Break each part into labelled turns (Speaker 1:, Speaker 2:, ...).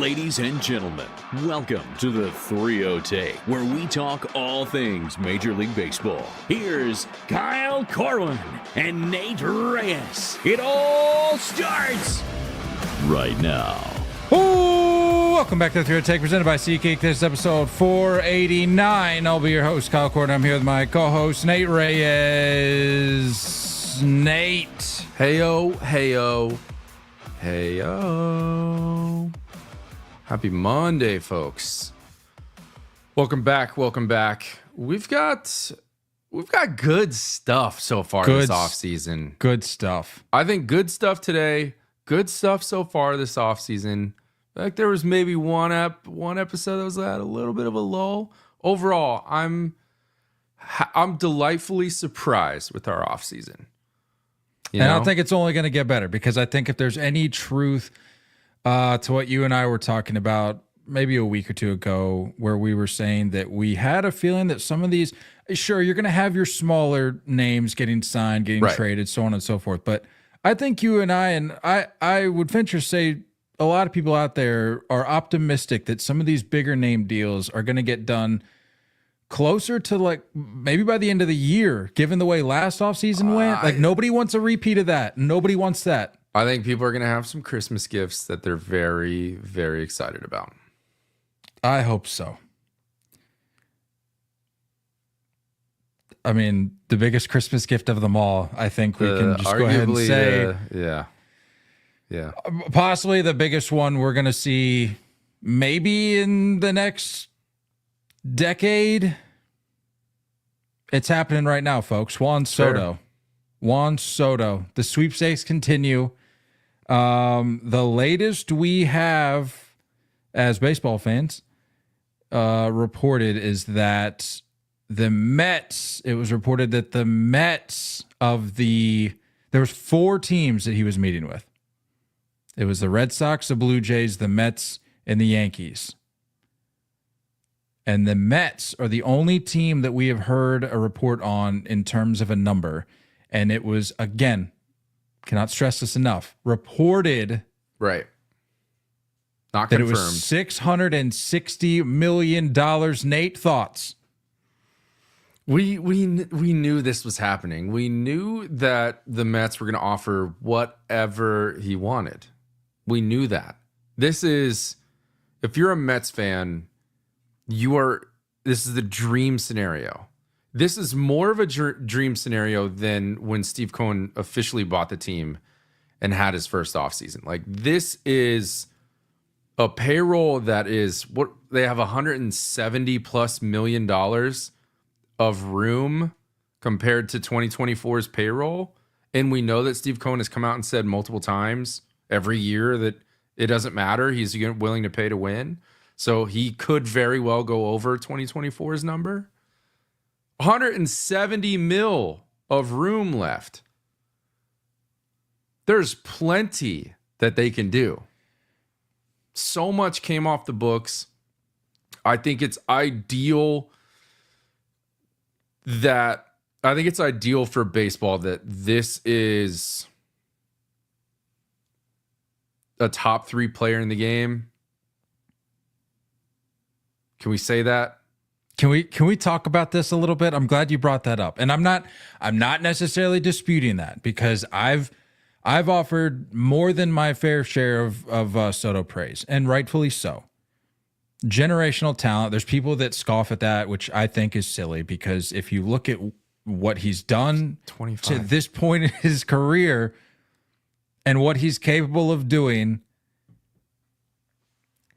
Speaker 1: Ladies and gentlemen, welcome to the 3-0 Take, where we talk all things Major League Baseball. Here's Kyle Corwin and Nate Reyes. It all starts right now.
Speaker 2: Ooh, welcome back to the 3-0 Take, presented by SeatGeek. This is episode 489. I'll be your host, Kyle Corwin. I'm here with my co-host, Nate Reyes. Nate.
Speaker 3: Heyo, heyo, heyo. Happy Monday, folks. Welcome back. We've got good stuff so far this offseason.
Speaker 2: Good stuff.
Speaker 3: I think good stuff today. Good stuff so far this offseason. Like there was maybe one episode that was at a little bit of a lull. Overall, I'm delightfully surprised with our offseason.
Speaker 2: I think it's only going to get better, because I think if there's any truth to what you and I were talking about maybe a week or two ago, where we were saying that we had a feeling that some of these, sure, you're going to have your smaller names getting signed, getting traded, so on and so forth. But I think you and I would venture to say a lot of people out there are optimistic that some of these bigger name deals are going to get done closer to, like, maybe by the end of the year, given the way last offseason went. Like, nobody wants a repeat of that. Nobody wants that.
Speaker 3: I think people are going to have some Christmas gifts that they're very, very excited about.
Speaker 2: I hope so. I mean, the biggest Christmas gift of them all, I think we can just go ahead and say.
Speaker 3: Yeah.
Speaker 2: Possibly the biggest one we're going to see maybe in the next decade. It's happening right now, folks. Juan Soto.
Speaker 3: Sure.
Speaker 2: Juan Soto. The sweepstakes continue. The latest we have as baseball fans reported is that the Mets, it was reported that the Mets there was 4 teams that he was meeting with. It was the Red Sox, the Blue Jays, the Mets, and the Yankees. And the Mets are the only team that we have heard a report on in terms of a number. And it was, again, cannot stress this enough, reported
Speaker 3: Right. Not
Speaker 2: that
Speaker 3: confirmed.
Speaker 2: it was $660 million. Nate, thoughts?
Speaker 3: We knew this was happening. We knew that the Mets were going to offer whatever he wanted. We knew that. This is, if you're a Mets fan, this is the dream scenario. This is more of a dream scenario than when Steve Cohen officially bought the team and had his first offseason. Like, this is a payroll that is what they have, $170+ million of room compared to 2024's payroll. And we know that Steve Cohen has come out and said multiple times every year that it doesn't matter. He's willing to pay to win. So he could very well go over 2024's number. 170 mil of room left. There's plenty that they can do. So much came off the books. I think it's ideal for baseball that this is a top 3 player in the game. Can we say that?
Speaker 2: Can we talk about this a little bit? I'm glad you brought that up. And I'm not necessarily disputing that, because I've offered more than my fair share of Soto praise, and rightfully so. Generational talent. There's people that scoff at that, which I think is silly, because if you look at what he's done
Speaker 3: 25
Speaker 2: to this point in his career and what he's capable of doing,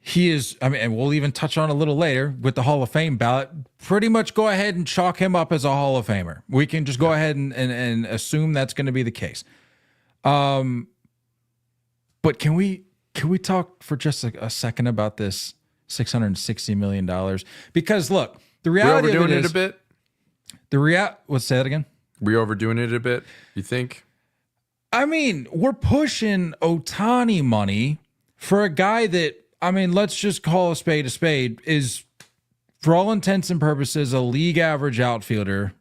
Speaker 2: he is, I mean, and we'll even touch on a little later with the Hall of Fame ballot, pretty much go ahead and chalk him up as a Hall of Famer. We can just go ahead and assume that's going to be the case. But can we talk for just a second about this $660 million? Because look, the reality
Speaker 3: We're overdoing
Speaker 2: of it is,
Speaker 3: it a bit.
Speaker 2: Let's say that again.
Speaker 3: We're overdoing it a bit, you think?
Speaker 2: I mean, we're pushing Ohtani money for a guy that, I mean, let's just call a spade, is, for all intents and purposes, a league average outfielder.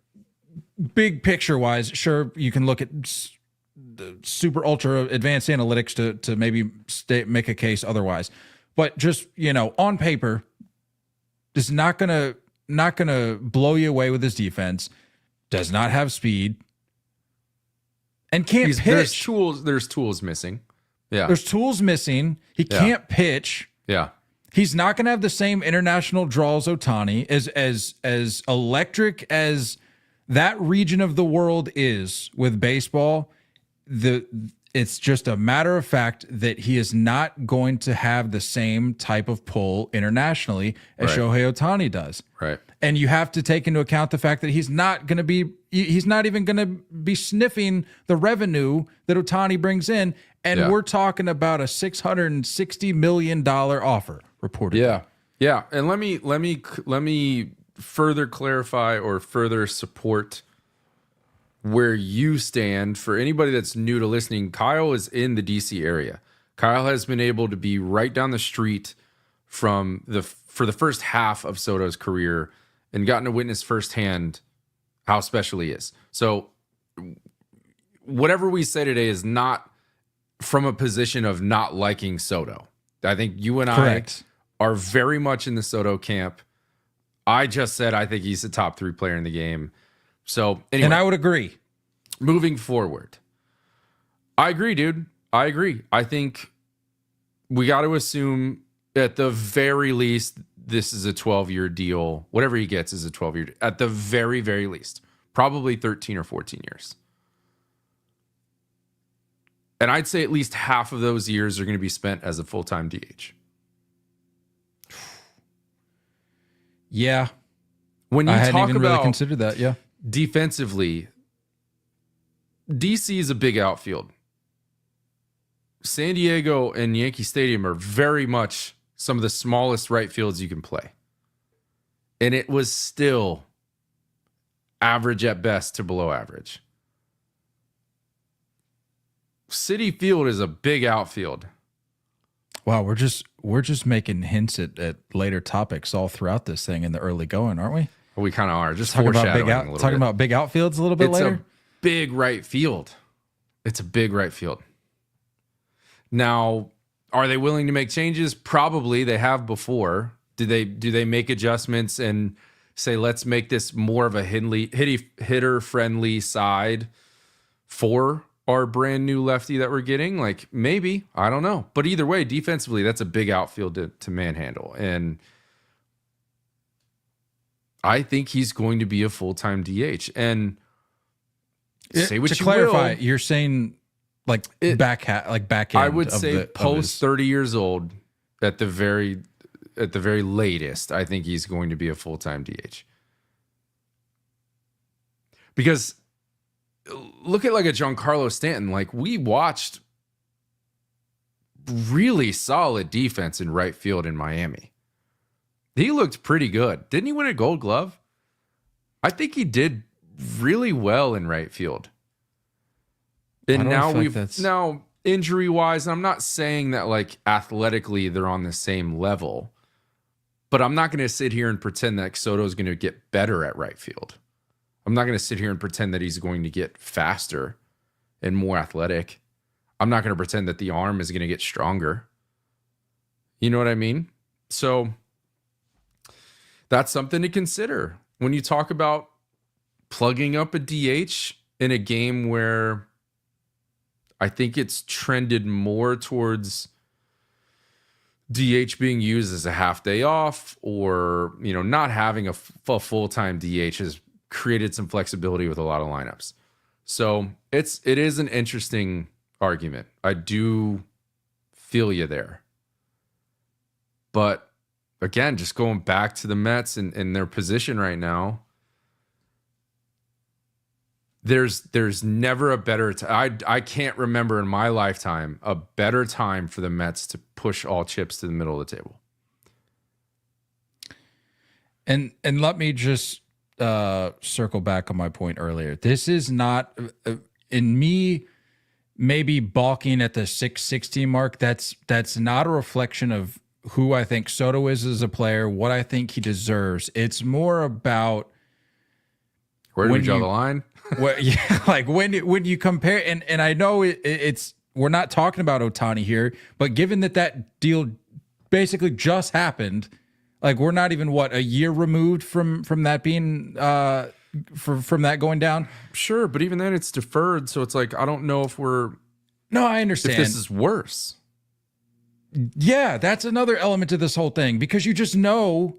Speaker 2: Big picture wise, sure, you can look at the super ultra advanced analytics to maybe make a case otherwise. but just, on paper, is not gonna blow you away with his defense. Does not have speed, and can't pitch.
Speaker 3: There's tools missing. Yeah,
Speaker 2: there's tools missing. He can't pitch.
Speaker 3: Yeah,
Speaker 2: he's not going to have the same international draw as Ohtani. As electric as that region of the world is with baseball, it's just a matter of fact that he is not going to have the same type of pull internationally as Shohei Ohtani does.
Speaker 3: Right.
Speaker 2: And you have to take into account the fact that he's not even going to be sniffing the revenue that Ohtani brings in. And we're talking about a $660 million offer reported.
Speaker 3: Yeah. Yeah. And let me further clarify or further support where you stand. For anybody that's new to listening, Kyle is in the DC area. Kyle has been able to be right down the street for the first half of Soto's career and gotten to witness firsthand how special he is. So whatever we say today is not from a position of not liking Soto. I think you and I are very much in the Soto camp. I just said I think he's a top 3 player in the game. So anyway,
Speaker 2: and I would agree.
Speaker 3: Moving forward, I agree, dude. I agree. I think we got to assume at the very least this is a 12-year deal. Whatever he gets is a 12-year deal. At the very, very least. Probably 13 or 14 years. And I'd say at least half of those years are going to be spent as a full-time DH.
Speaker 2: Yeah.
Speaker 3: When you
Speaker 2: I hadn't
Speaker 3: talk
Speaker 2: even
Speaker 3: about
Speaker 2: really considered that, yeah.
Speaker 3: Defensively, DC is a big outfield. San Diego and Yankee Stadium are very much some of the smallest right fields you can play. And it was still average at best to below average. Citi Field is a big outfield.
Speaker 2: Wow, we're just making hints at later topics all throughout this thing in the early going, aren't we?
Speaker 3: We kind of are. Just
Speaker 2: talking
Speaker 3: foreshadowing
Speaker 2: about big outfields a little bit later.
Speaker 3: It's a big right field. It's a big right field. Now, are they willing to make changes? Probably. They have before. Do they make adjustments and say, let's make this more of a hitter-friendly side for our brand new lefty that we're getting? Like, maybe. I don't know. But either way, defensively, that's a big outfield to manhandle. And I think he's going to be a full-time DH. And say what
Speaker 2: to
Speaker 3: you
Speaker 2: clarify,
Speaker 3: will,
Speaker 2: you're saying back end.
Speaker 3: I would say post 30 years old at the very latest, I think he's going to be a full-time DH. Because look at like a Giancarlo Stanton. Like, we watched really solid defense in right field in Miami. He looked pretty good. Didn't he win a Gold Glove? I think he did really well in right field. And now injury wise, I'm not saying that like athletically they're on the same level, but I'm not going to sit here and pretend that Soto's going to get better at right field. I'm not going to sit here and pretend that he's going to get faster and more athletic. I'm not going to pretend that the arm is going to get stronger. You know what I mean? So that's something to consider when you talk about plugging up a DH in a game where I think it's trended more towards DH being used as a half day off, or, not having a full-time DH has created some flexibility with a lot of lineups. So it is an interesting argument. I do feel you there. But again, just going back to the Mets and their position right now, there's never a better time. I can't remember in my lifetime a better time for the Mets to push all chips to the middle of the table.
Speaker 2: And let me just circle back on my point earlier. This is not in me maybe balking at the 660 mark. That's not a reflection of who I think Soto is as a player, what I think he deserves. It's more about
Speaker 3: where do we draw the line?
Speaker 2: Well, yeah, like when you compare, and I know it's we're not talking about Ohtani here, but given that deal basically just happened. Like we're not even a year removed from that being from that going down.
Speaker 3: Sure, but even then it's deferred, so it's like I don't know if we're.
Speaker 2: No, I understand.
Speaker 3: If this is worse.
Speaker 2: Yeah, that's another element to this whole thing because you just know.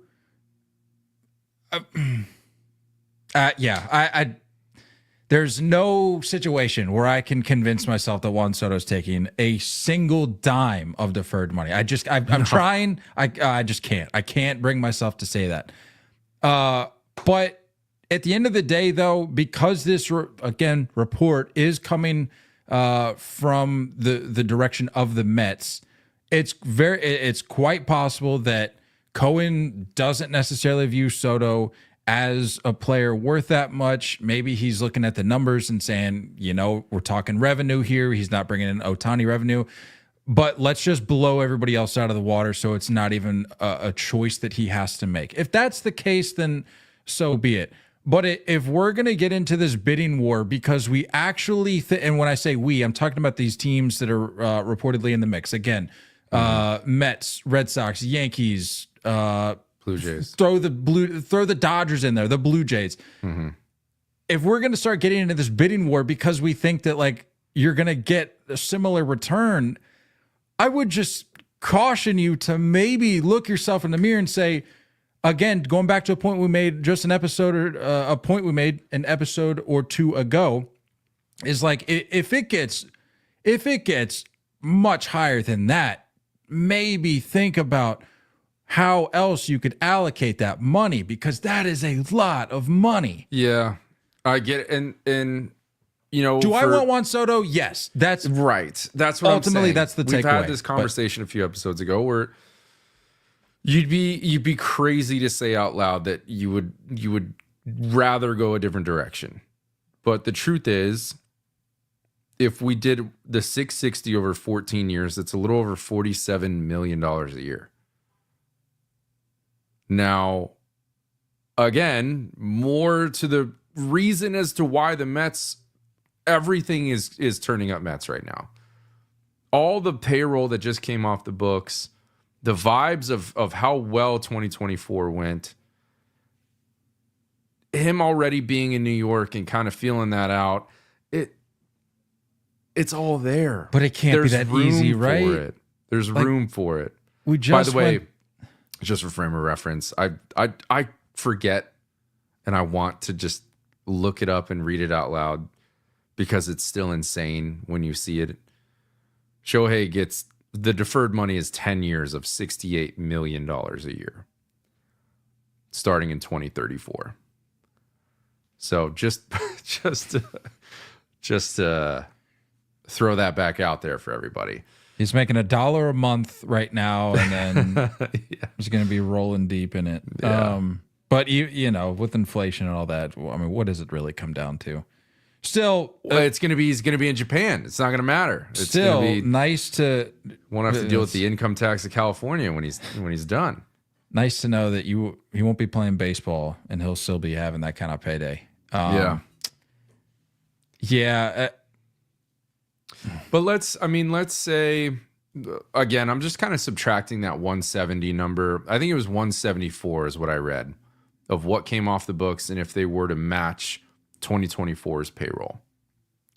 Speaker 2: There's no situation where I can convince myself that Juan Soto's taking a single dime of deferred money. I'm trying. I just can't. I can't bring myself to say that. But at the end of the day, though, because this report is coming from the direction of the Mets, it's quite possible that Cohen doesn't necessarily view Soto as a player worth that much. Maybe he's looking at the numbers and saying, we're talking revenue here. He's not bringing in Ohtani revenue, but let's just blow everybody else out of the water so it's not even a choice that he has to make. If that's the case, then so be it. But if we're going to get into this bidding war because we actually and when I say we, I'm talking about these teams that are reportedly in the mix. Again, Mets, Red Sox, Yankees,
Speaker 3: Blue Jays.
Speaker 2: Throw the Dodgers in there, the Blue Jays. Mm-hmm. If we're going to start getting into this bidding war because we think that like you're going to get a similar return, I would just caution you to maybe look yourself in the mirror and say, again, going back to a point we made just an episode or two ago, is like if it gets much higher than that, maybe think about how else you could allocate that money because that is a lot of money.
Speaker 3: Yeah, I get it. And
Speaker 2: do I want Juan Soto? Yes, that's
Speaker 3: right. That's what
Speaker 2: ultimately
Speaker 3: I'm saying.
Speaker 2: That's the takeaway.
Speaker 3: We've had this conversation a few episodes ago where you'd be crazy to say out loud that you would rather go a different direction. But the truth is, if we did the 660 over 14 years, it's a little over $47 million a year. Now, again, more to the reason as to why the Mets, everything is turning up Mets right now. All the payroll that just came off the books, the vibes of how well 2024 went, him already being in New York and kind of feeling that out, it's all there.
Speaker 2: But it can't be that easy, right?
Speaker 3: There's room for it.
Speaker 2: We just
Speaker 3: By the way, just for frame of reference, I forget and I want to just look it up and read it out loud because it's still insane when you see it. Shohei gets the deferred money is 10 years of $68 million a year starting in 2034. So just throw that back out there for everybody.
Speaker 2: He's making $1 a month right now, and then he's going to be rolling deep in it.
Speaker 3: Yeah.
Speaker 2: But with inflation and all that, I mean, what does it really come down to? Still,
Speaker 3: he's going to be in Japan. It's not going to matter. It's
Speaker 2: still
Speaker 3: gonna be,
Speaker 2: nice to
Speaker 3: won't have to deal with the income tax of California when he's done.
Speaker 2: Nice to know that he won't be playing baseball and he'll still be having that kind of payday. Yeah.
Speaker 3: But let's say, again, I'm just kind of subtracting that 170 number. I think it was 174 is what I read of what came off the books. And if they were to match 2024's payroll,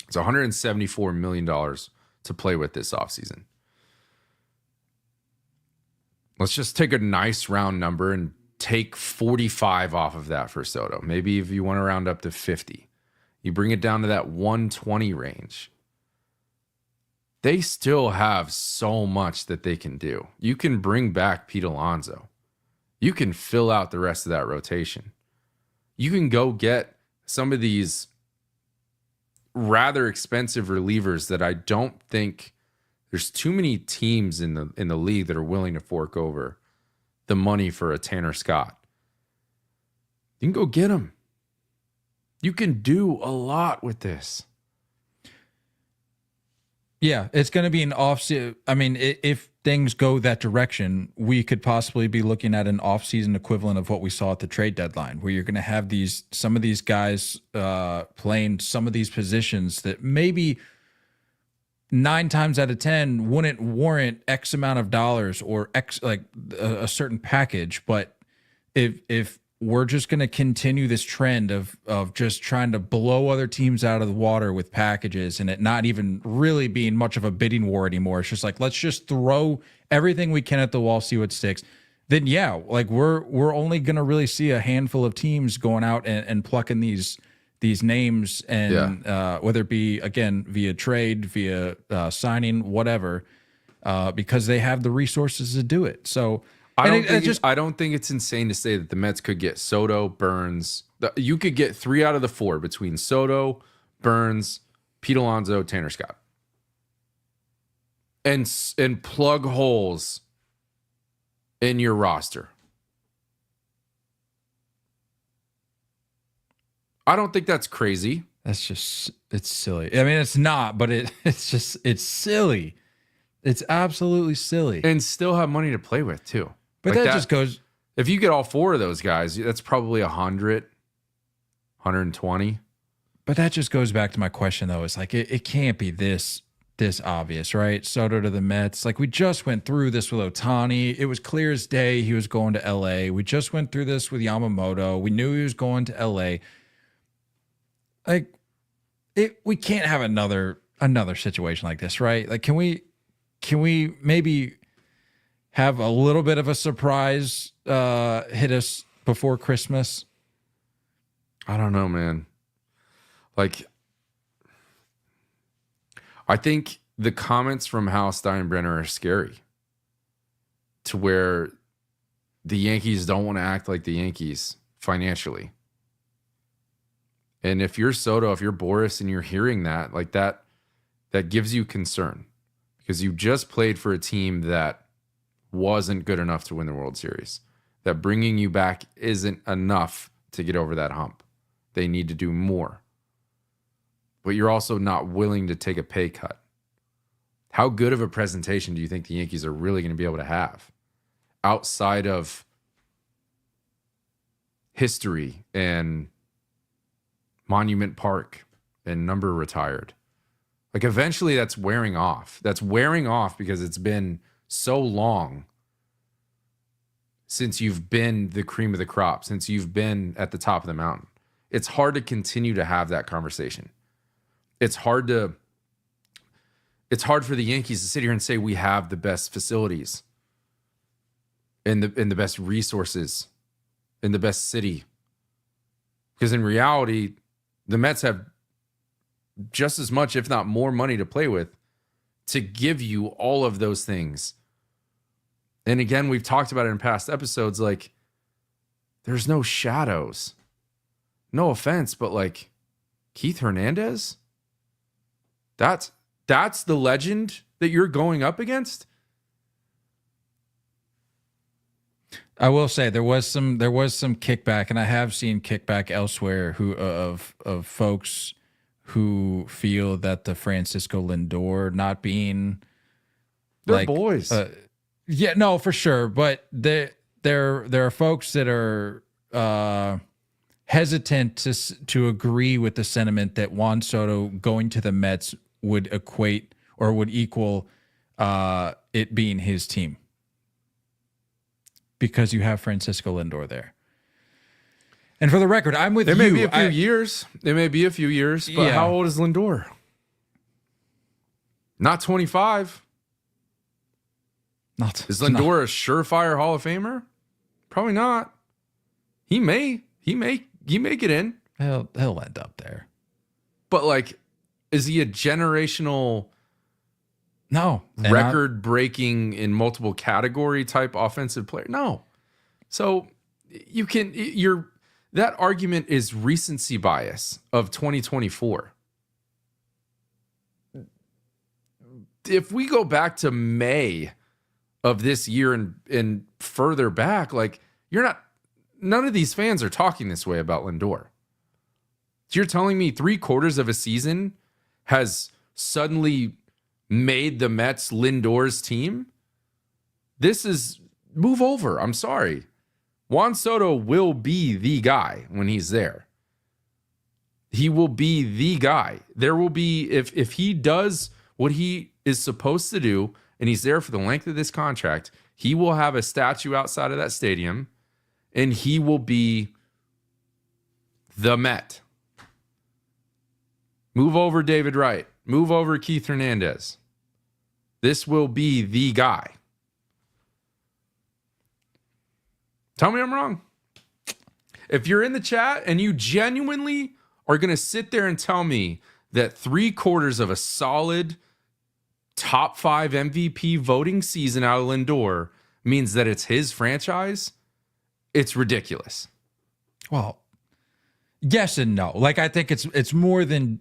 Speaker 3: it's $174 million to play with this offseason. Let's just take a nice round number and take 45 off of that for Soto. Maybe if you want to round up to 50, you bring it down to that 120 range. They still have so much that they can do. You can bring back Pete Alonso. You can fill out the rest of that rotation. You can go get some of these rather expensive relievers that I don't think there's too many teams in the league that are willing to fork over the money for a Tanner Scott. You can go get them. You can do a lot with this.
Speaker 2: Yeah, it's going to be an off-season. I mean, if things go that direction, we could possibly be looking at an off-season equivalent of what we saw at the trade deadline, where you're going to have some of these guys playing some of these positions that maybe 9 times out of 10 wouldn't warrant X amount of dollars or X, like a certain package. But if we're just going to continue this trend of just trying to blow other teams out of the water with packages and it not even really being much of a bidding war anymore, it's just like, let's just throw everything we can at the wall, see what sticks. Then yeah, like we're only going to really see a handful of teams going out and plucking these names, and whether it be, again, via trade, via signing, whatever, because they have the resources to do it. So I
Speaker 3: don't think it's insane to say that the Mets could get Soto, Burns. You could get 3 out of the 4 between Soto, Burns, Pete Alonso, Tanner Scott, and plug holes in your roster. I don't think that's crazy.
Speaker 2: It's silly. I mean, it's not, but it's silly. It's absolutely silly.
Speaker 3: And still have money to play with too.
Speaker 2: But like that just goes.
Speaker 3: If you get all 4 of those guys, that's probably 100, 120.
Speaker 2: But that just goes back to my question, though. It's like, it can't be this obvious, right? Soto to the Mets. Like, we just went through this with Ohtani. It was clear as day he was going to LA. We just went through this with Yamamoto. We knew he was going to LA. Like, we can't have another situation like this, right? Like, can we maybe have a little bit of a surprise hit us before Christmas?
Speaker 3: I don't know, man. Like, I think the comments from Hal Steinbrenner are scary, to where the Yankees don't want to act like the Yankees financially. And if you're Soto, if you're Boris, and you're hearing that, like that gives you concern, because you just played for a team that wasn't good enough to win the World Series, that bringing you back isn't enough to get over that hump. They need to do more. But you're also not willing to take a pay cut. How good of a presentation do you think the Yankees are really going to be able to have outside of history and Monument Park and number retired? Like, eventually that's wearing off. That's wearing off because it's been so long since you've been the cream of the crop, since you've been at the top of the mountain. It's hard to continue to have that conversation. It's hard for the Yankees to sit here and say we have the best facilities and the best resources in the best city. Because in reality, the Mets have just as much, if not more, money to play with to give you all of those things. And again, we've talked about it in past episodes, like, there's no shadows. No offense, but like Keith Hernandez, that's the legend that you're going up against.
Speaker 2: I will say there was some kickback, and I have seen kickback elsewhere of folks who feel that the Francisco Lindor not being,
Speaker 3: they're
Speaker 2: like
Speaker 3: boys.
Speaker 2: Yeah, no, for sure. But there are folks that are hesitant to agree with the sentiment that Juan Soto going to the Mets would equate or would equal it being his team, because you have Francisco Lindor there. And for the record, I'm with you.
Speaker 3: It may be a few years. It may be a few years, but
Speaker 2: Yeah.
Speaker 3: How old is Lindor? Not 25. Is Lindor a surefire Hall of Famer? Probably not. He may get in.
Speaker 2: He'll end up there.
Speaker 3: But like, is he a generational
Speaker 2: No.
Speaker 3: record breaking in multiple category type offensive player? No. So that argument is recency bias of 2024. If we go back to May of this year and further back, like, none of these fans are talking this way about Lindor. So you're telling me 3/4 of a season has suddenly made the Mets Lindor's team? This is move over. I'm sorry. Juan Soto will be the guy when he's there. He will be the guy. There will be, if he does what he is supposed to do, and he's there for the length of this contract, he will have a statue outside of that stadium, and he will be the Met. Move over David Wright. Move over Keith Hernandez. This will be the guy. Tell me I'm wrong. If you're in the chat and you genuinely are going to sit there and tell me that 3/4 of a solid top 5 MVP voting season out of Lindor means that it's his franchise, it's ridiculous.
Speaker 2: Well, yes and no. Like, I think it's more than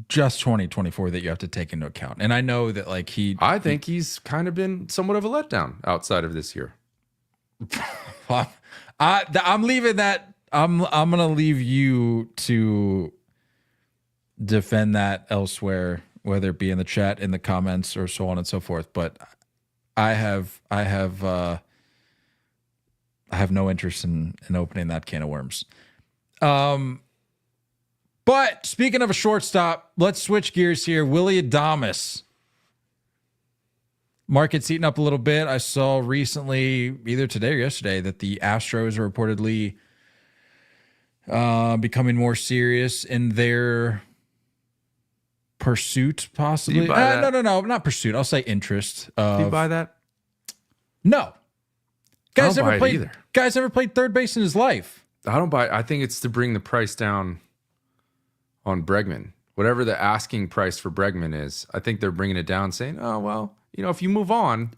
Speaker 2: just 2024 that you have to take into account. And I know that, like,
Speaker 3: I think he's kind of been somewhat of a letdown outside of this year.
Speaker 2: I'm leaving that. I'm gonna leave you to defend that elsewhere, whether it be in the chat, in the comments, or so on and so forth. But I have no interest in opening that can of worms. But speaking of a shortstop, let's switch gears here. Willy Adames. Market's heating up a little bit. I saw recently, either today or yesterday, that the Astros are reportedly becoming more serious in their pursuit, possibly.
Speaker 3: Do you buy that?
Speaker 2: No, not pursuit. I'll say interest.
Speaker 3: Do you buy that?
Speaker 2: No. Guy's
Speaker 3: I don't
Speaker 2: never
Speaker 3: buy it
Speaker 2: played.
Speaker 3: either.
Speaker 2: Guy's never played third base in his life.
Speaker 3: I don't buy it. I think it's to bring the price down on Bregman. Whatever the asking price for Bregman is, I think they're bringing it down, saying, oh, well, if you move on,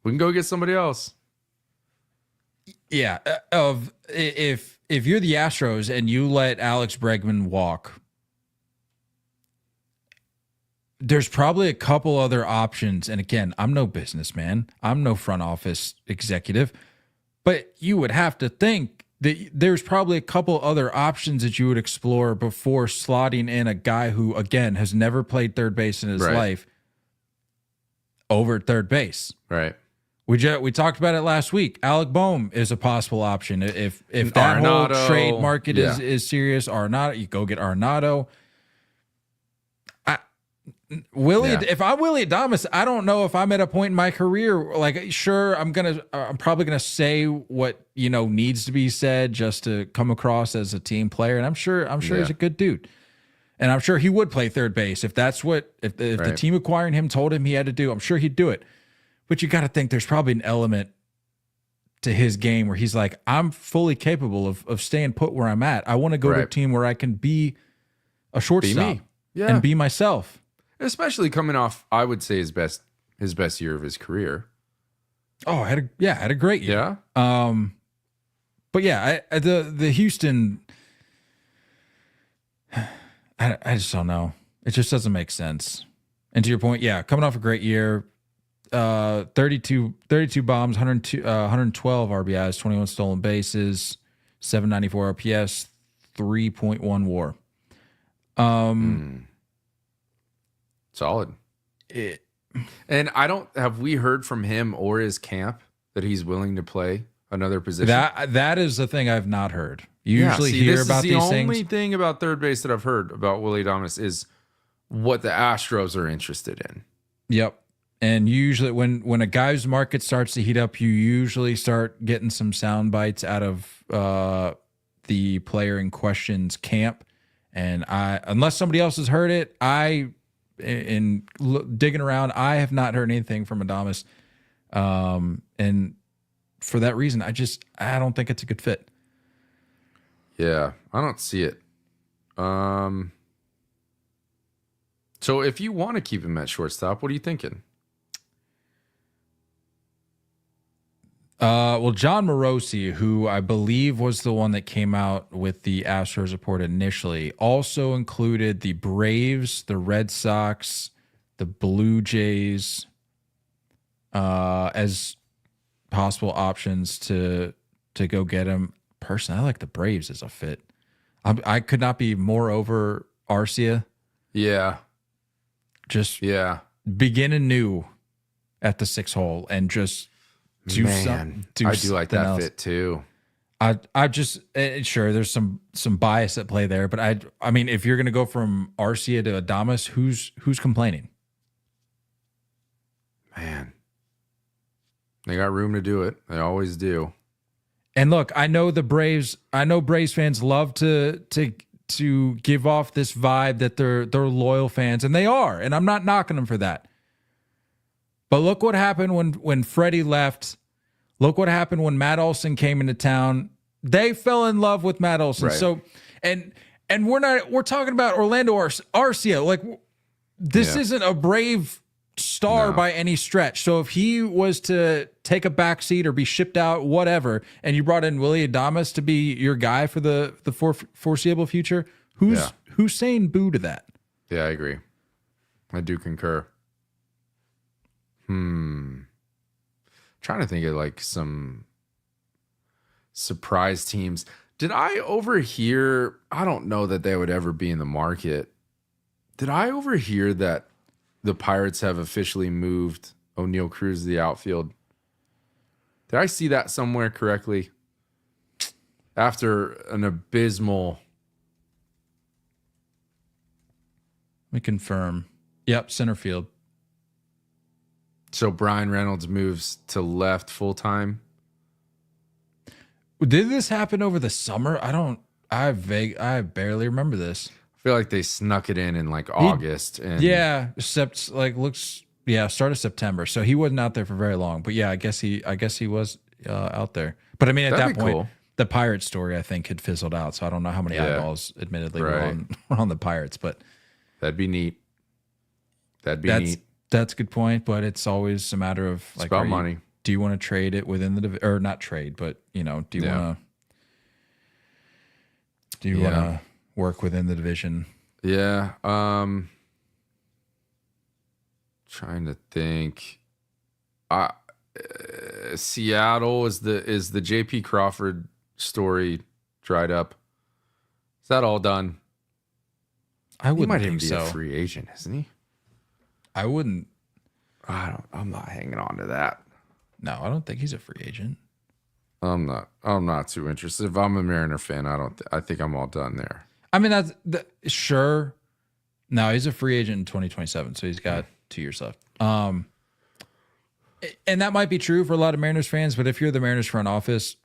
Speaker 3: we can go get somebody else.
Speaker 2: Yeah. If you're the Astros and you let Alex Bregman walk, there's probably a couple other options. And again, I'm no businessman. I'm no front office executive. But you would have to think that there's probably a couple other options that you would explore before slotting in a guy who, again, has never played third base in his life over at third base.
Speaker 3: Right.
Speaker 2: We talked about it last week. Alec Boehm is a possible option. If that
Speaker 3: Arenado,
Speaker 2: whole trade market is serious, Arenado, you go get Arenado. If I'm Willy Adames, I don't know if I'm at a point in my career, like, sure, I'm probably gonna say what needs to be said just to come across as a team player, and I'm sure he's a good dude, and I'm sure he would play third base if that's what if the team acquiring him told him he had to do. I'm sure he'd do it, but you got to think there's probably an element to his game where he's like, I'm fully capable of staying put where I'm at. I want to go to a team where I can be a shortstop and be myself.
Speaker 3: Especially coming off, I would say, his best year of his career.
Speaker 2: Oh, had a great year.
Speaker 3: Yeah.
Speaker 2: But yeah, the Houston, I just don't know. It just doesn't make sense. And to your point, yeah, coming off a great year, 32 bombs, 112 RBIs, 21 stolen bases, 794 RPS, 3.1 WAR.
Speaker 3: Solid. And have we heard from him or his camp that he's willing to play another position?
Speaker 2: That is the thing I've not heard. You usually hear about these things.
Speaker 3: The only thing about third base that I've heard about Willy Adames is what the Astros are interested in.
Speaker 2: Yep. And usually when a guy's market starts to heat up, you usually start getting some sound bites out of the player in question's camp. And unless somebody else has heard it, in digging around, I have not heard anything from Adames. And for that reason, I don't think it's a good fit.
Speaker 3: Yeah, I don't see it. So if you want to keep him at shortstop, what are you thinking?
Speaker 2: Well, John Morosi, who I believe was the one that came out with the Astros report initially, also included the Braves, the Red Sox, the Blue Jays as possible options to go get him. Personally, I like the Braves as a fit. I could not be more over Arcia.
Speaker 3: Yeah.
Speaker 2: Just begin anew at the 6 hole and just do
Speaker 3: I do like that
Speaker 2: else.
Speaker 3: fit too.
Speaker 2: I just sure there's some bias at play there, but I mean, if you're going to go from Arcia to Adames, who's complaining?
Speaker 3: Man, they got room to do it. They always do.
Speaker 2: And look, I know Braves fans love to give off this vibe that they're loyal fans, and they are, and I'm not knocking them for that. But look what happened when Freddie left. Look what happened when Matt Olson came into town. They fell in love with Matt Olson.
Speaker 3: Right.
Speaker 2: So and we're talking about Orlando Arcia. Like this isn't a Brave star by any stretch. So if he was to take a back seat or be shipped out, whatever, and you brought in Willy Adames to be your guy for the foreseeable future, who's saying boo to that?
Speaker 3: Yeah, I agree. I do concur. Trying to think of like some surprise teams. Did I overhear? I don't know that they would ever be in the market. Did I overhear that the Pirates have officially moved O'Neal Cruz to the outfield? Did I see that somewhere correctly? After an abysmal.
Speaker 2: Let me confirm. Yep, center field.
Speaker 3: So Brian Reynolds moves to left full time.
Speaker 2: Did this happen over the summer? I barely remember this.
Speaker 3: I feel like they snuck it in like August. And
Speaker 2: start of September. So he wasn't out there for very long. But yeah, I guess he was out there. But I mean, at that point, the Pirates story I think had fizzled out. So I don't know how many eyeballs, admittedly, were on the Pirates. But
Speaker 3: that'd be neat. Neat.
Speaker 2: That's a good point, but it's always a matter of like,
Speaker 3: it's about money.
Speaker 2: Do you want to trade it within the or not trade, but do you want to work within the division?
Speaker 3: Yeah. Trying to think. Seattle is the JP Crawford story dried up. Is that all done?
Speaker 2: I wouldn't
Speaker 3: he might
Speaker 2: think
Speaker 3: even be
Speaker 2: so.
Speaker 3: a free agent, isn't he?
Speaker 2: I wouldn't.
Speaker 3: I'm not hanging on to that.
Speaker 2: No, I don't think he's a free agent.
Speaker 3: I'm not too interested. If I'm a Mariner fan, I think I'm all done there.
Speaker 2: I mean, sure. No, he's a free agent in 2027, so he's got 2 years left. And that might be true for a lot of Mariners fans, but if you're the Mariners front office,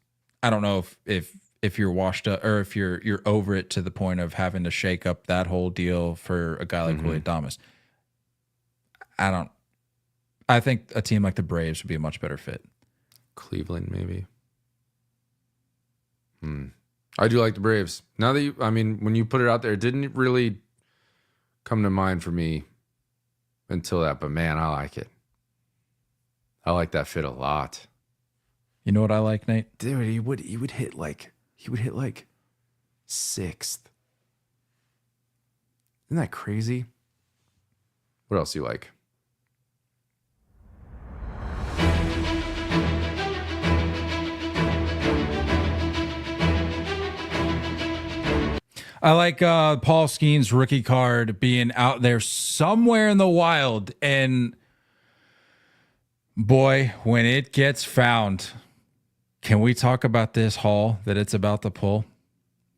Speaker 2: I don't know if you're washed up or if you're over it to the point of having to shake up that whole deal for a guy like Willy Adames. I think a team like the Braves would be a much better fit.
Speaker 3: Cleveland, maybe. I do like the Braves. Now that when you put it out there, it didn't really come to mind for me until that. But man, I like it. I like that fit a lot.
Speaker 2: You know what I like, Nate?
Speaker 3: Dude, he would hit like sixth. Isn't that crazy? What else do you like?
Speaker 2: I like Paul Skenes' rookie card being out there somewhere in the wild. And boy, when it gets found, can we talk about this haul that it's about to pull?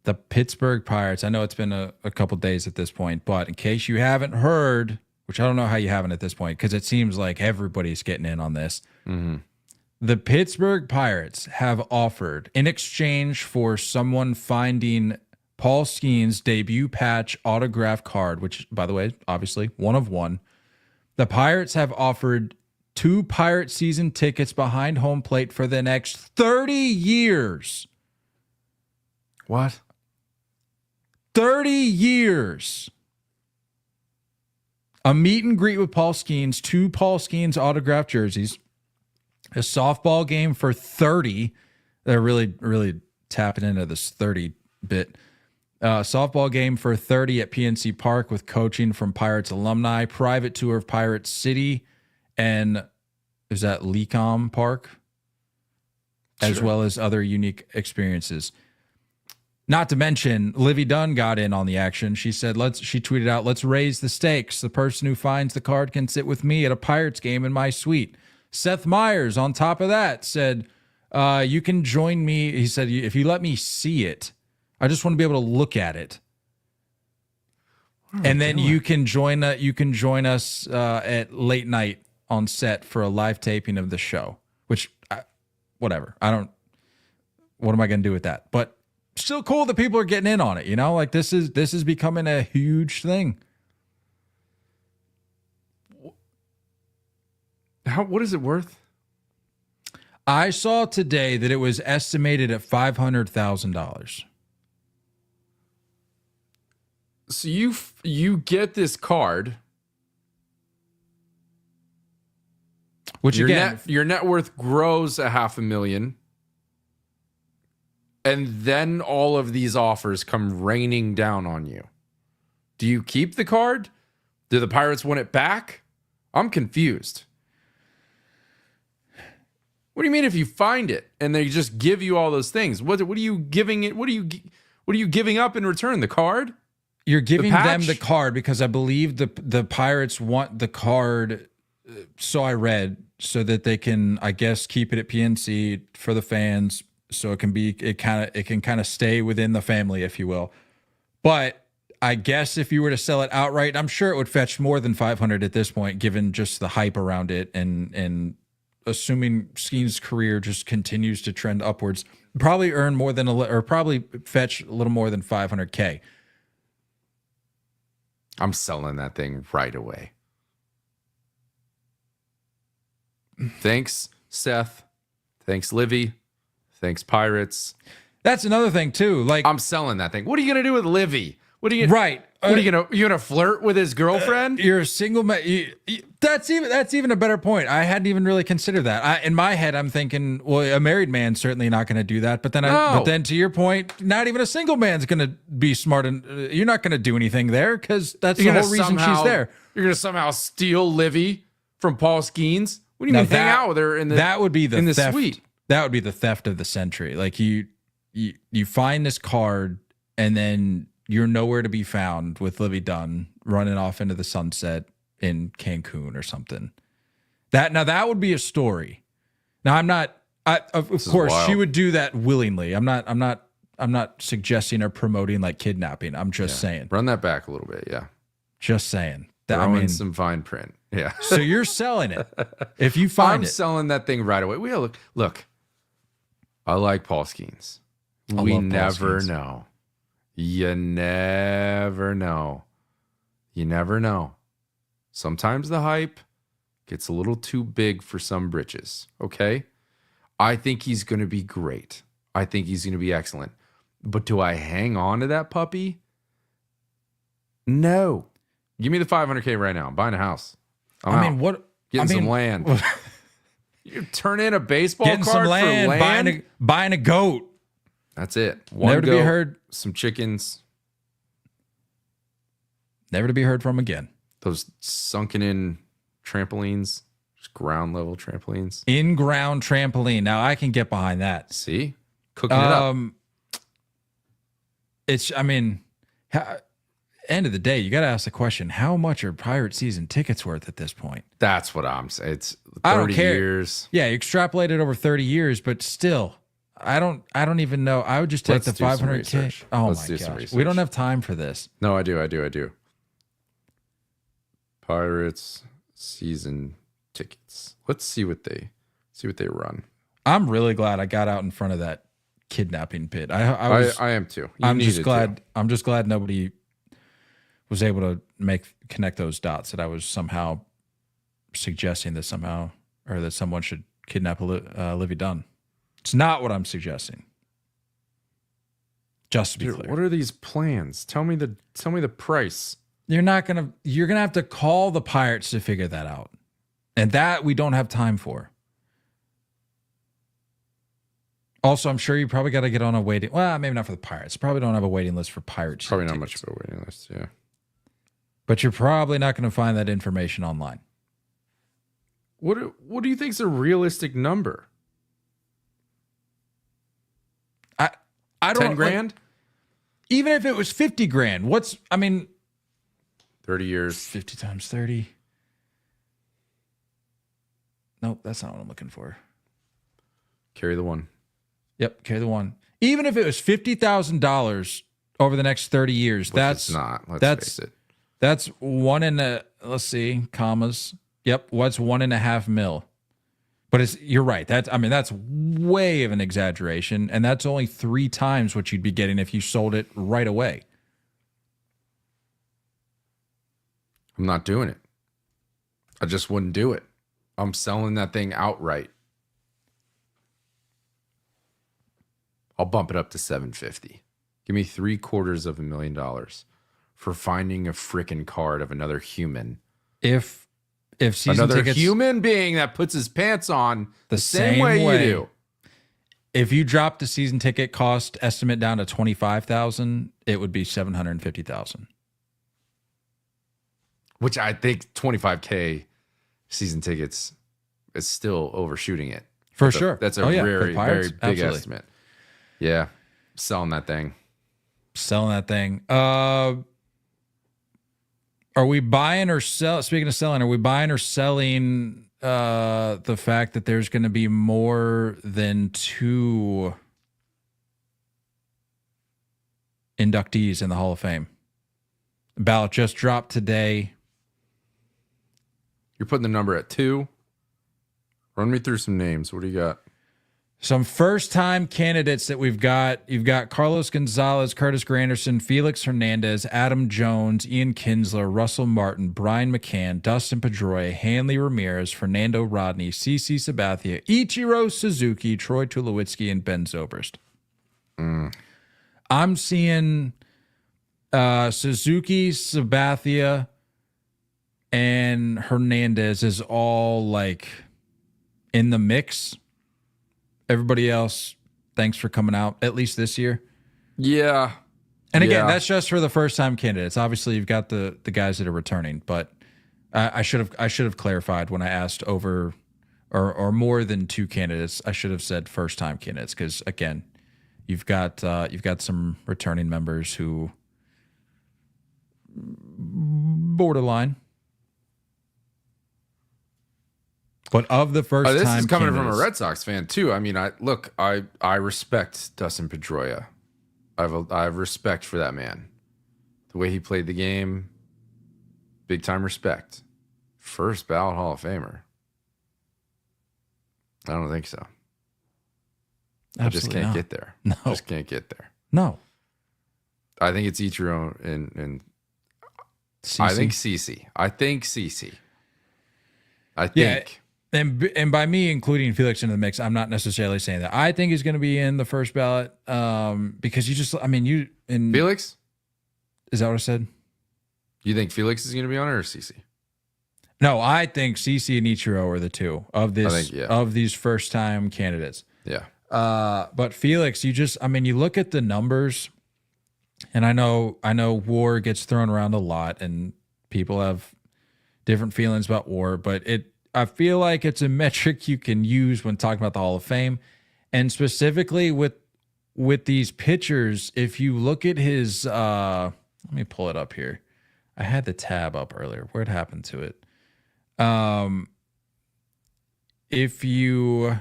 Speaker 2: The Pittsburgh Pirates. I know it's been a couple days at this point, but in case you haven't heard, which I don't know how you haven't at this point, because it seems like everybody's getting in on this. The Pittsburgh Pirates have offered, in exchange for someone finding Paul Skenes' debut patch autograph card, which, by the way, obviously one of one. The Pirates have offered 2 Pirate season tickets behind home plate for the next 30 years.
Speaker 3: What?
Speaker 2: 30 years. A meet and greet with Paul Skenes, 2 Paul Skenes autographed jerseys, a softball game for 30. They're really, really tapping into this 30 bit. Softball game for 30 at PNC Park with coaching from Pirates alumni, private tour of Pirates City, and is that Lecom Park, as well as other unique experiences. Not to mention, Livy Dunn got in on the action. She said, she tweeted out, "Let's raise the stakes. The person who finds the card can sit with me at a Pirates game in my suite." Seth Meyers, on top of that, said, You can join me. He said, if you let me see it, I just want to be able to look at it. And then you can join us at late night on set for a live taping of the show, which whatever. What am I going to do with that? But still cool that people are getting in on it, Like this is becoming a huge thing.
Speaker 3: What is it worth?
Speaker 2: I saw today that it was estimated at $500,000.
Speaker 3: So you get this card,
Speaker 2: which
Speaker 3: your
Speaker 2: again,
Speaker 3: your net worth grows $500,000, and then all of these offers come raining down on you. Do you keep the card? Do the Pirates want it back? I'm confused. What do you mean if you find it and they just give you all those things? What are you giving it? What are you giving up in return? The card?
Speaker 2: You're giving them the card because I believe the Pirates want the card. So I read, so that they can, I guess, keep it at PNC for the fans. So it can kind of stay within the family, if you will. But I guess if you were to sell it outright, I'm sure it would fetch more than 500 at this point, given just the hype around it and assuming Skenes' career just continues to trend upwards, probably earn more than probably fetch a little more than $500K.
Speaker 3: I'm selling that thing right away. Thanks, Seth. Thanks, Livy. Thanks, Pirates.
Speaker 2: That's another thing too. Like,
Speaker 3: I'm selling that thing. What are you gonna do with Livy? What are you
Speaker 2: right?
Speaker 3: What are you gonna flirt with his girlfriend?
Speaker 2: You're a single man. That's even a better point. I hadn't even really considered that. In my head, I'm thinking, well, a married man's certainly not going to do that. But then, to your point, not even a single man's going to be smart, and you're not going to do anything there because that's the whole reason she's there.
Speaker 3: You're going to somehow steal Livy from Paul Skenes. What do you mean hang out with her in the
Speaker 2: that would be the theft.
Speaker 3: Suite?
Speaker 2: That would be the theft of the century. Like you find this card and then you're nowhere to be found with Livy Dunn running off into the sunset in Cancun or something. That would be a story. Now of course she would do that willingly. I'm not suggesting or promoting like kidnapping. I'm just saying.
Speaker 3: Run that back a little bit, yeah.
Speaker 2: Just saying.
Speaker 3: Throw in some fine print. Yeah.
Speaker 2: So you're selling it. If you find
Speaker 3: I'm selling that thing right away. Look. I like Paul Skenes. We never know. You never know. You never know. Sometimes the hype gets a little too big for some britches, okay? I think he's going to be great. I think he's going to be excellent. But do I hang on to that puppy? No. Give me the $500K right now. I'm buying a house. Getting some land. You turn in a baseball
Speaker 2: getting
Speaker 3: card
Speaker 2: some land,
Speaker 3: for land?
Speaker 2: Buying a goat.
Speaker 3: That's it. One
Speaker 2: Never to
Speaker 3: goat,
Speaker 2: be heard.
Speaker 3: Some chickens.
Speaker 2: Never to be heard from again.
Speaker 3: Those sunken in trampolines, just ground level trampolines.
Speaker 2: In-ground trampoline. Now I can get behind that.
Speaker 3: See? Cooking it up.
Speaker 2: End of the day, you got to ask the question, how much are Pirate season tickets worth at this point?
Speaker 3: That's what I'm saying. It's 30
Speaker 2: I don't care.
Speaker 3: years.
Speaker 2: Yeah, you extrapolate it over 30 years, but still, I don't even know. I would just take the 500K. Oh my gosh. We don't have time for this.
Speaker 3: No, I do. Pirates season tickets. Let's see what they run.
Speaker 2: I'm really glad I got out in front of that kidnapping pit.
Speaker 3: I am too.
Speaker 2: I'm just glad nobody was able to connect those dots, that I was somehow suggesting that someone should kidnap Livy Dunn. It's not what I'm suggesting. Just to be clear.
Speaker 3: What are these plans? Tell me the price.
Speaker 2: You're gonna have to call the Pirates to figure that out. And that we don't have time for. Also, I'm sure you probably got to get on a waiting. Well, maybe not for the Pirates. Probably don't have a waiting list for Pirates.
Speaker 3: Probably not much of a waiting list, yeah.
Speaker 2: But you're probably not going to find that information online.
Speaker 3: What do you think is a realistic number?
Speaker 2: I don't
Speaker 3: 10 grand?
Speaker 2: Even if it was 50 grand,
Speaker 3: 30 years.
Speaker 2: 50 times 30. Nope, that's not what I'm looking for.
Speaker 3: Carry the one.
Speaker 2: Yep, carry the one. Even if it was $50,000 over the next 30 years,
Speaker 3: It's not. Let's face it.
Speaker 2: That's one in a, let's see, commas. Yep, what's 1.5 mil? But you're right. That's way of an exaggeration, and that's only 3 times what you'd be getting if you sold it right away.
Speaker 3: I'm not doing it. I just wouldn't do it. I'm selling that thing outright. I'll bump it up to $750. Give me $750,000 for finding a freaking card of another human.
Speaker 2: If season
Speaker 3: another
Speaker 2: tickets,
Speaker 3: human being that puts his pants on
Speaker 2: the same way
Speaker 3: you do.
Speaker 2: If you drop the season ticket cost estimate down to $25,000, it would be $750,000.
Speaker 3: Which I think $25K season tickets is still overshooting it.
Speaker 2: For sure.
Speaker 3: That's a very big estimate. Yeah. Selling that thing.
Speaker 2: Are we buying or sell? Speaking of selling, are we buying or selling the fact that there's going to be more than 2 inductees in the Hall of Fame? Ballot just dropped today.
Speaker 3: You're putting the number at 2. Run me through some names. What do you got?
Speaker 2: Some first-time candidates that we've got. You've got Carlos Gonzalez, Curtis Granderson, Felix Hernandez, Adam Jones, Ian Kinsler, Russell Martin, Brian McCann, Dustin Pedroia, Hanley Ramirez, Fernando Rodney, CC Sabathia, Ichiro Suzuki, Troy Tulowitzki, and Ben Zobrist. I'm seeing Suzuki, Sabathia, and Hernandez is all like in the mix. Everybody else, thanks for coming out, at least this year.
Speaker 3: Yeah.
Speaker 2: And again, that's just for the first-time candidates. Obviously, you've got the guys that are returning, but I should have clarified when I asked over or more than 2 candidates. I should have said first-time candidates because again, you've got some returning members who borderline. But of the first time,
Speaker 3: this is coming from a Red Sox fan too. I mean, I respect Dustin Pedroia. I have respect for that man. The way he played the game, big time respect. First ballot Hall of Famer. I don't think so. I just can't get there.
Speaker 2: No,
Speaker 3: just can't get there.
Speaker 2: No,
Speaker 3: I think it's Ichiro and
Speaker 2: CC.
Speaker 3: I think CC. I think.
Speaker 2: Yeah. And by me including Felix into the mix, I'm not necessarily saying that. I think he's going to be in the first ballot because
Speaker 3: Felix?
Speaker 2: Is that what I said?
Speaker 3: You think Felix is going to be on it or CC?
Speaker 2: No, I think CC and Ichiro are the 2 of these first-time candidates.
Speaker 3: Yeah.
Speaker 2: But Felix, you look at the numbers, and I know WAR gets thrown around a lot, and people have different feelings about WAR, but I feel like it's a metric you can use when talking about the Hall of Fame. And specifically with these pitchers, if you look at his let me pull it up here. I had the tab up earlier. Where'd happened to it? If you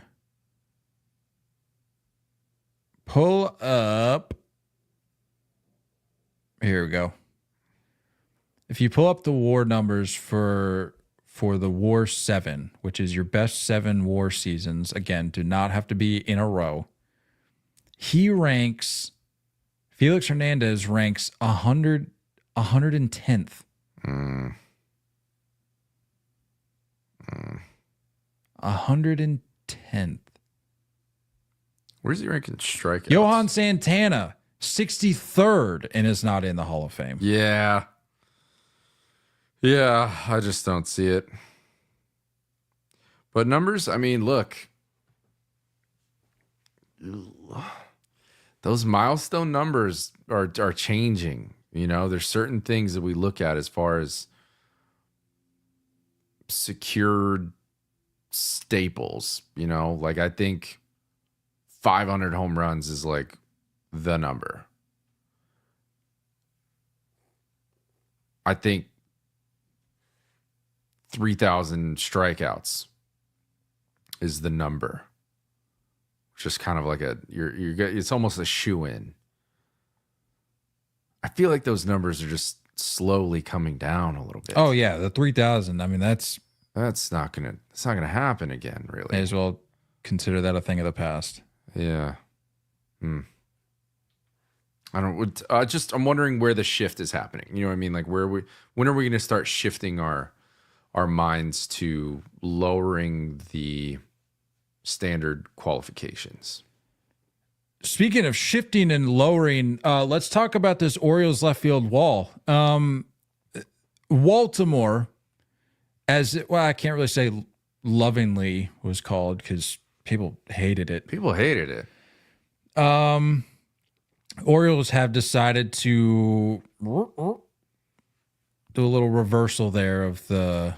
Speaker 2: pull up, here we go. If you pull up the WAR numbers for the WAR 7, which is your best 7 WAR seasons, again, do not have to be in a row. Felix Hernandez ranks 110th. 110th.
Speaker 3: Where's he ranking strikeouts?
Speaker 2: Johan Santana, 63rd, and is not in the Hall of Fame.
Speaker 3: Yeah. Yeah, I just don't see it. But numbers, I mean, look. Those milestone numbers are changing. You know, there's certain things that we look at as far as secured staples, you know, like I think 500 home runs is like the number. I think 3,000 strikeouts is the number. Just kind of like it's almost a shoe-in. I feel like those numbers are just slowly coming down a little bit.
Speaker 2: Oh yeah, the 3,000. I mean, that's
Speaker 3: not gonna happen again, really.
Speaker 2: May as well consider that a thing of the past.
Speaker 3: Yeah. I'm wondering where the shift is happening. You know what I mean? Like when are we going to start shifting our minds to lowering the standard qualifications?
Speaker 2: Speaking of shifting and lowering, let's talk about this Orioles left field wall. Baltimore, I can't really say lovingly was called because people hated it. Orioles have decided to do a little reversal there of the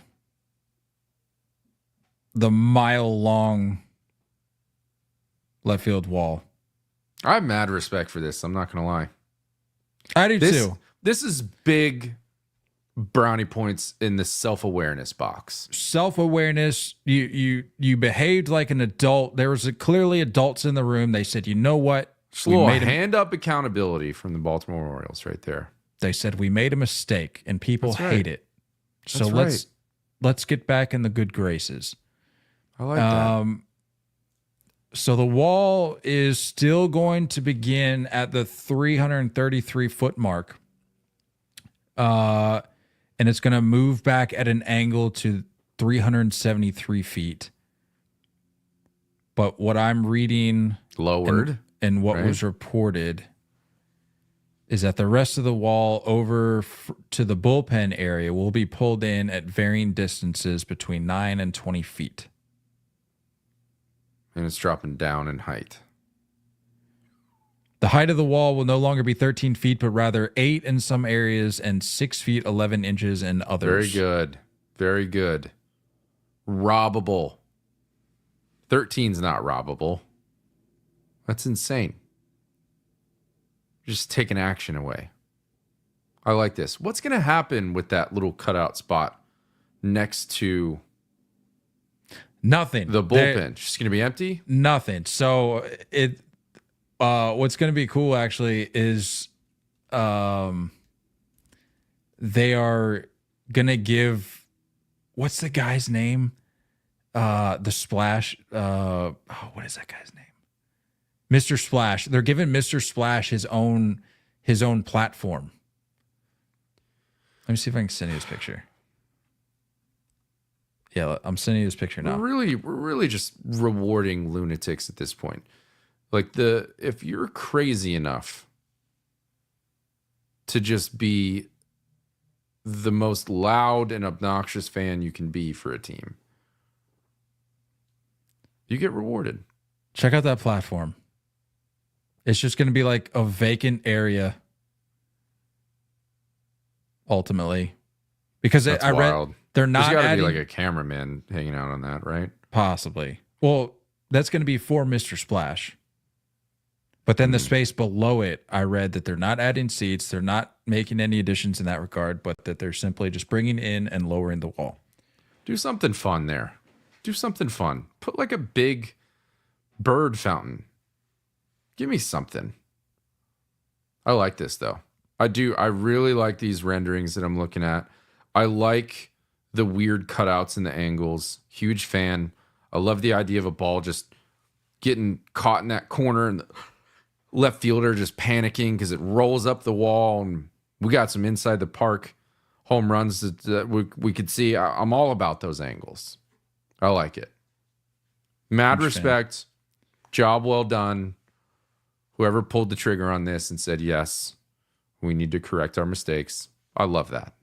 Speaker 2: mile-long left field wall.
Speaker 3: I have mad respect for this. I'm not going to lie.
Speaker 2: I do too.
Speaker 3: This is big brownie points in the self-awareness box.
Speaker 2: Self-awareness. You behaved like an adult. There was clearly adults in the room. They said, you know what?
Speaker 3: We made hand up accountability from the Baltimore Orioles right there.
Speaker 2: They said we made a mistake and people hate it. So let's get back in the good graces.
Speaker 3: I like that.
Speaker 2: So the wall is still going to begin at the 333-foot mark. And it's going to move back at an angle to 373 feet. But what I'm reading
Speaker 3: lowered
Speaker 2: and what was reported is that the rest of the wall over to the bullpen area will be pulled in at varying distances between 9 and 20 feet.
Speaker 3: And it's dropping down in height.
Speaker 2: The height of the wall will no longer be 13 feet, but rather 8 in some areas and 6 feet 11 inches in others.
Speaker 3: Very good. Very good. Robbable. 13's not robbable. That's insane. Just taking action away. I like this. What's going to happen with that little cutout spot next to
Speaker 2: nothing?
Speaker 3: The bullpen. Just going to be empty?
Speaker 2: Nothing. So what's going to be cool actually is they are going to give, what's the guy's name? The Splash. What is that guy's name? Mr. Splash. They're giving Mr. Splash his own platform. Let me see if I can send you this picture. Yeah, I'm sending you this picture now.
Speaker 3: We're really just rewarding lunatics at this point. Like if you're crazy enough to just be the most loud and obnoxious fan you can be for a team, you get rewarded.
Speaker 2: Check out that platform. It's just going to be like a vacant area ultimately. Because I read they're not
Speaker 3: There's got to be like a cameraman hanging out on that, right?
Speaker 2: Possibly. Well, that's going to be for Mr. Splash. But then the space below it, I read that they're not adding seats. They're not making any additions in that regard, but that they're simply just bringing in and lowering the wall.
Speaker 3: Do something fun there. Do something fun. Put like a big bird fountain. Give me something. I like this though. I do. I really like these renderings that I'm looking at. I like the weird cutouts and the angles. Huge fan. I love the idea of a ball just getting caught in that corner and the left fielder just panicking because it rolls up the wall. And we got some inside the park home runs that we could see. I'm all about those angles. I like it. Mad respect. Job well done. Whoever pulled the trigger on this and said, yes, we need to correct our mistakes. I love that.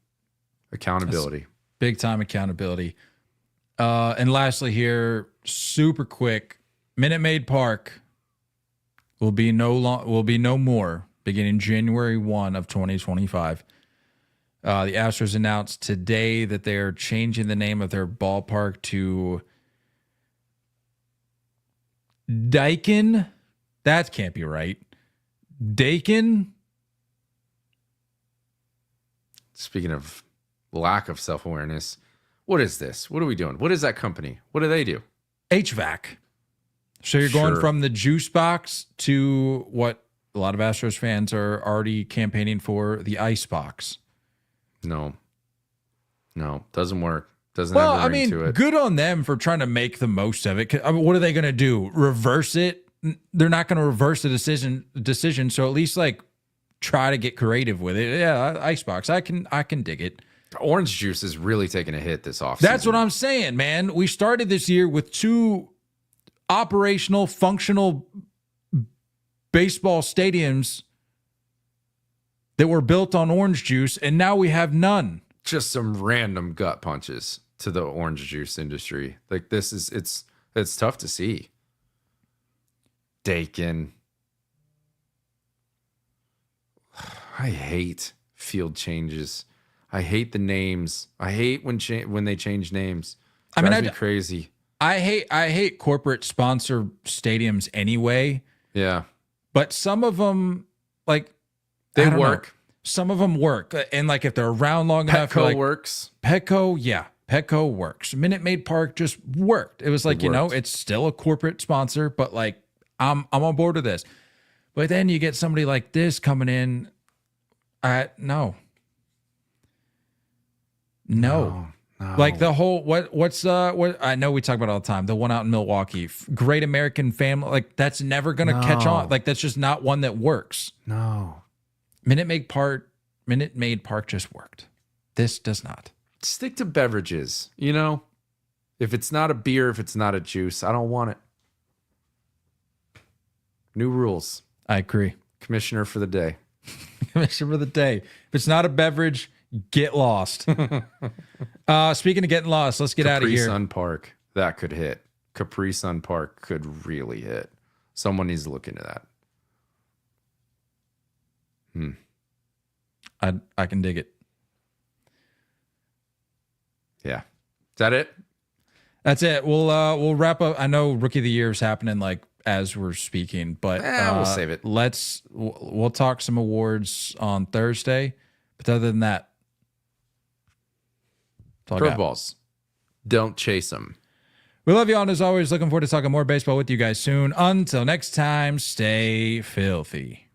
Speaker 3: Accountability.
Speaker 2: That's big time accountability. And lastly here, super quick, Maid Park will be no more beginning January 1 of 2025. The Astros announced today that they are changing the name of their ballpark to Dakin. That can't be right. Dakin.
Speaker 3: Speaking of lack of self-awareness, what is this? What are we doing? What is that company? What do they do?
Speaker 2: HVAC. So you're going
Speaker 3: Sure.
Speaker 2: from the juice box to what a lot of Astros fans are already campaigning for, the ice box.
Speaker 3: No, doesn't work. Doesn't
Speaker 2: Well,
Speaker 3: have
Speaker 2: I
Speaker 3: a ring
Speaker 2: mean,
Speaker 3: to it.
Speaker 2: good on them for trying to make the most of it. I mean, what are they going to do? Reverse it? They're not going to reverse the decision. So at least like try to get creative with it. Yeah, icebox. I can dig it.
Speaker 3: Orange juice is really taking a hit this offseason.
Speaker 2: That's what I'm saying, man. We started this year with 2 operational, functional baseball stadiums that were built on orange juice, and now we have none.
Speaker 3: Just some random gut punches to the orange juice industry. Like this is it's tough to see. Dakin. I hate field changes. I hate the names. I hate when they change names. Drives me crazy.
Speaker 2: I hate corporate sponsor stadiums anyway.
Speaker 3: Yeah,
Speaker 2: but some of them like
Speaker 3: they work.
Speaker 2: Some of them work, and like if they're around long enough,
Speaker 3: Petco
Speaker 2: like,
Speaker 3: works.
Speaker 2: Petco works. Maid Park just worked. It was like, you know, it's still a corporate sponsor, but like I'm on board with this. But then you get somebody like this coming in. No. Like the whole what's what I know we talk about all the time. The one out in Milwaukee, Great American Family. Like that's never gonna catch on. Like that's just not one that works.
Speaker 3: No.
Speaker 2: Minute Maid Park just worked. This does not.
Speaker 3: Stick to beverages, you know? If it's not a beer, if it's not a juice, I don't want it. New rules.
Speaker 2: I agree.
Speaker 3: Commissioner for the day.
Speaker 2: Commissioner for the day. If it's not a beverage, get lost. Speaking of getting lost, let's get out of here.
Speaker 3: Capri Sun Park. That could hit. Capri Sun Park could really hit. Someone needs to look into that.
Speaker 2: I can dig it.
Speaker 3: Yeah. Is that it?
Speaker 2: That's it. We'll wrap up. I know Rookie of the Year is happening like as we're speaking, but
Speaker 3: we'll save it.
Speaker 2: We'll talk some awards on Thursday. But other than that,
Speaker 3: curveballs. Don't chase them.
Speaker 2: We love you all, and as always, looking forward to talking more baseball with you guys soon. Until next time, stay filthy.